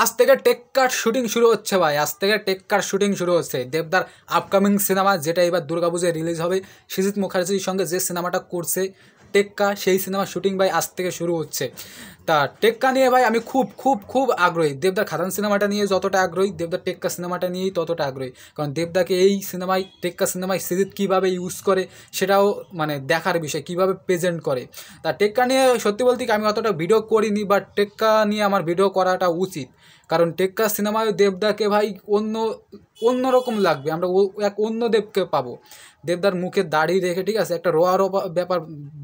আজ থেকে টেক্কার শুটিং শুরু হচ্ছে ভাই, আজ থেকে টেক্কার শুটিং শুরু হচ্ছে। দেবদার আপকামিং সিনেমা, যেটা এবার দুর্গাপূজায় রিলিজ হবে, সৃজিত মুখার্জির সঙ্গে যে সিনেমাটা করছে টেক্কা, সেই সিনেমার শুটিং ভাই আজ থেকে শুরু হচ্ছে। তা টেক্কা নিয়ে ভাই আমি খুব খুব খুব আগ্রহী। দেবদার খাদান সিনেমাটা নিয়ে যতটা আগ্রহী, দেবদার টেক্কা সিনেমাটা নিয়েই ততটা আগ্রহী। কারণ দেবদাকে এই সিনেমায়, টেক্কা সিনেমায় সৃজিত কীভাবে ইউজ করে সেটাও মানে দেখার বিষয়, কীভাবে প্রেজেন্ট করে। তা টেক্কা নিয়ে সত্যি বলতে কি আমি অতটা ভিডিও করিনি, বাট টেক্কা নিয়ে আমার ভিডিও করাটা উচিত। কারণ টেক্কা সিনেমায় দেবদাকে ভাই অন্যরকম লাগবে, আমরা এক অন্য দেবকে পাবো। দেবদার মুখে দাড়ি রেখে, ঠিক আছে, একটা রোয়া ব্যাপার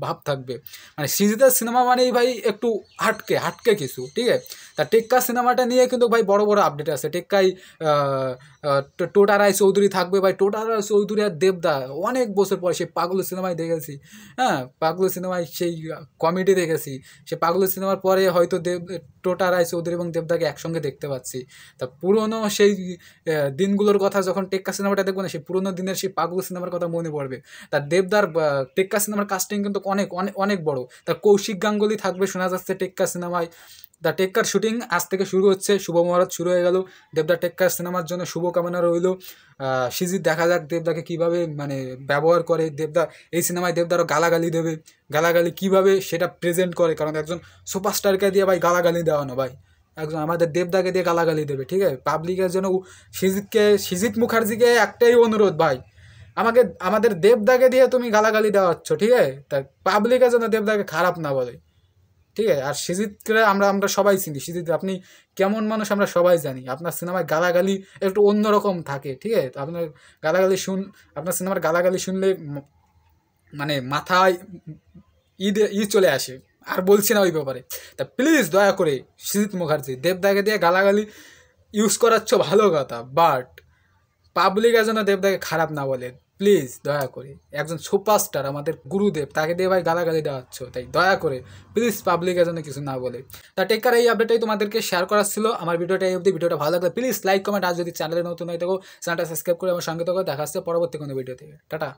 ভাব থাকবে। মানে সৃজিতের সিনেমা মানেই ভাই একটু হাটকে কিছু, ঠিক আছে। তা টেক্কা সিনেমাটা নিয়ে কিন্তু ভাই বড় বড় আপডেট আছে। টেক্কায় টোটা রায় চৌধুরী থাকবে ভাই। টোটা রায় চৌধুরী আর দেবদা অনেক বছর পরে সেই পাগলু সিনেমায় দেখেছি। হ্যাঁ, পাগলু সিনেমায় সেই কমেডি দেখেছি। সে পাগলু সিনেমার পরে হয়তো টোটা রায় চৌধুরী এবং দেবদাকে একসঙ্গে দেখতে পাচ্ছি। তা পুরনো সেই দিনগুলোর কথা যখন টেক্কা সিনেমাটা দেখবো না, সেই পুরোনো দিনের সেই পাগলু সিনেমার কথা মনে পড়বে। তার দেবদার টেক্কা সিনেমার কাস্টিং কিন্তু অনেক অনেক অনেক বড়। তার কৌশিক গাঙ্গুলি থাকবে শোনা যাচ্ছে টেক্কা সিনেমায়। দ্য টেক্কার শুটিং আজ থেকে শুরু হচ্ছে, শুভ মহারত শুরু হয়ে গেল। দেবদা টেক্কার সিনেমার জন্য শুভকামনা রইল। সৃজিত দেখা যাক দেবদাকে কীভাবে মানে ব্যবহার করে। দেবদা এই সিনেমায় দেবদারও গালাগালি দেবে, গালাগালি কীভাবে সেটা প্রেজেন্ট করে। কারণ একজন সুপারস্টারকে দিয়ে ভাই গালাগালি দেওয়ানো, ভাই একজন আমাদের দেবদাকে দিয়ে গালাগালি দেবে, ঠিক আছে। পাবলিকের জন্য সৃজিত মুখার্জিকে একটাই অনুরোধ ভাই, আমাদের দেবদাকে দিয়ে তুমি গালাগালি দেওয়াচ্ছ, ঠিক আছে। তাই পাবলিকের জন্য দেবদাকে খারাপ না বলে, ঠিক আছে। আর সৃজিতকে আমরা সবাই চিনি। সৃজিত আপনি কেমন মানুষ আমরা সবাই জানি। আপনার সিনেমায় গালাগালি একটু অন্যরকম থাকে, ঠিক আছে। তো আপনার সিনেমার গালাগালি শুনলে মানে মাথায় চলে আসে। আর বলছি না ওই ব্যাপারে। তা প্লিজ দয়া করে সৃজিত মুখার্জি, দেবদাকে দিয়ে গালাগালি ইউজ করাচ্ছ ভালো কথা, বাট পাবলিকের জন্য দেবদাকে খারাপ না বলে, প্লিজ দয়া করে। একজন সুপারস্টার, আমাদের গুরুদেব, তাকে দিয়ে ভাই গালাগালি দেওয়াচ্ছ, তাই দয়া করে প্লিজ পাবলিকের জন্য কিছু না বলে। তা টেক্কার এই আপডেটটাই তোমাদেরকে শেয়ার করার ছিল। আমার ভিডিওটা এই অবধি। ভিডিওটা ভালো লাগলে প্লিজ লাইক কমেন্ট, আর যদি চ্যানেলে নতুন হয়ে থাকো চ্যানেলটা সাবস্ক্রাইব করে আমার সঙ্গে থাকো। দেখা আসছে পরবর্তী কোনো ভিডিও থেকে। টাটা।